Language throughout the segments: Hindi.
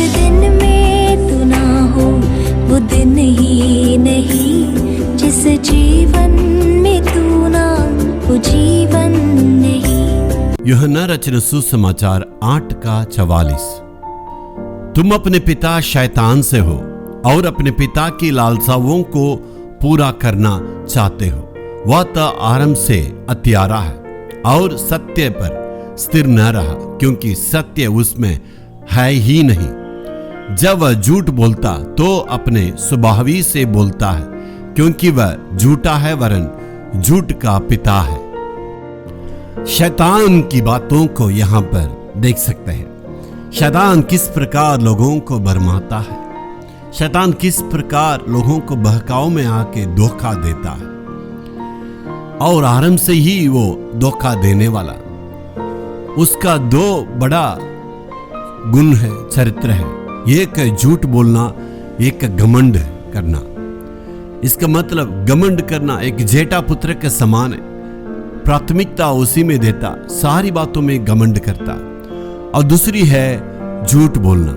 दिन में तू ना हो वो दिन ही नहीं, जिस जीवन में तू ना वो जीवन नहीं। यूहन्ना रचित सुसमाचार 8:44। तुम अपने पिता शैतान से हो और अपने पिता की लालसाओं को पूरा करना चाहते हो। वह तो आरंभ से हत्यारा है और सत्य पर स्थिर न रहा, क्योंकि सत्य उसमें है ही नहीं। जब वह झूठ बोलता तो अपने स्वभावी से बोलता है, क्योंकि वह झूठा है वरन झूठ का पिता है। शैतान की बातों को यहाँ पर देख सकते हैं। शैतान किस प्रकार लोगों को भरमाता है, शैतान किस प्रकार लोगों को बहकाव में आके धोखा देता है। और आरंभ से ही वो धोखा देने वाला, उसका दो बड़ा गुण है, चरित्र है। एक है झूठ बोलना, एक घमंड करना। इसका मतलब घमंड करना एक जेठा पुत्र के समान है, प्राथमिकता उसी में देता, सारी बातों में घमंड करता। और दूसरी है झूठ बोलना,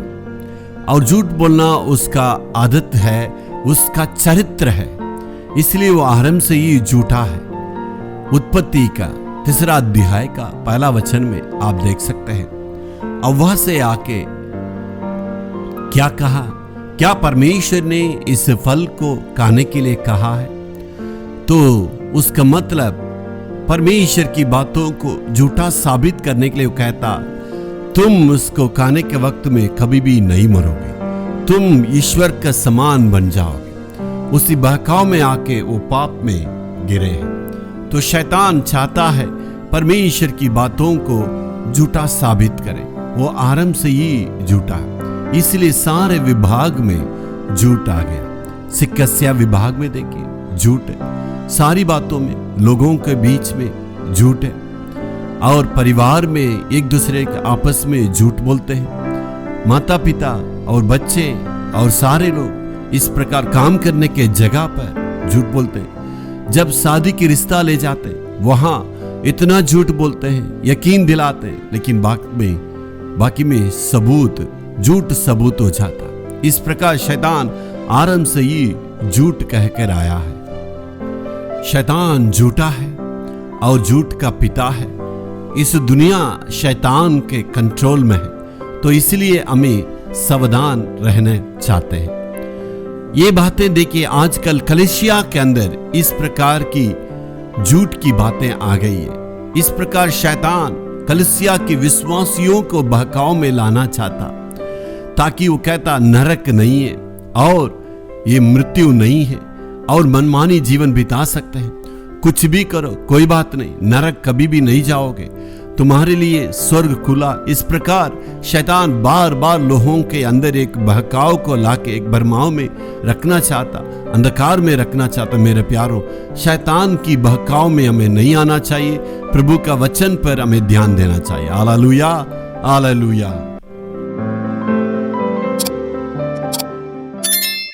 और झूठ बोलना उसका आदत है, उसका चरित्र है, इसलिए वो आरंभ से ही झूठा है। उत्पत्ति का 3 अध्याय का 1 वचन में आप देख सकते हैं। और वह से आके क्या कहा, क्या परमेश्वर ने इस फल को खाने के लिए कहा है? तो उसका मतलब परमेश्वर की बातों को झूठा साबित करने के लिए वो कहता, तुम उसको खाने के वक्त में कभी भी नहीं मरोगे, तुम ईश्वर का समान बन जाओगे। उसी बहकाव में आके वो पाप में गिरे हैं। तो शैतान चाहता है परमेश्वर की बातों को झूठा साबित करे। वो आरंभ से ही झूठा है, इसलिए सारे विभाग में झूठ आ गया। चिकित्सा विभाग में देखिए झूठ है, सारी बातों में लोगों के बीच में झूठ है, और परिवार में एक दूसरे के आपस में झूठ बोलते हैं। माता पिता और बच्चे और सारे लोग इस प्रकार काम करने के जगह पर झूठ बोलते हैं। जब शादी की रिश्ता ले जाते हैं वहां इतना झूठ बोलते हैं, यकीन दिलाते हैं, लेकिन बाकी में सबूत झूठ सबूत हो जाता। इस प्रकार शैतान आरंभ से ही झूठ कहकर आया है। शैतान झूठा है और झूठ का पिता है। इस दुनिया शैतान के कंट्रोल में है, तो इसलिए हमें सावधान रहना चाहते हैं। ये बातें देखिए आजकल कलीसिया के अंदर इस प्रकार की झूठ की बातें आ गई है। इस प्रकार शैतान कलीसिया के विश्वासियों को बहकाव में लाना चाहता, ताकि वो कहता नरक नहीं है और ये मृत्यु नहीं है और मनमानी जीवन बिता सकते हैं, कुछ भी करो कोई बात नहीं, नरक कभी भी नहीं जाओगे, तुम्हारे लिए स्वर्ग खुला। इस प्रकार शैतान बार बार लोगों के अंदर एक बहकाव को लाके एक भरमाव में रखना चाहता, अंधकार में रखना चाहता। मेरे प्यारों, शैतान की बहकाव में हमें नहीं आना चाहिए, प्रभु का वचन पर हमें ध्यान देना चाहिए। Hallelujah, hallelujah.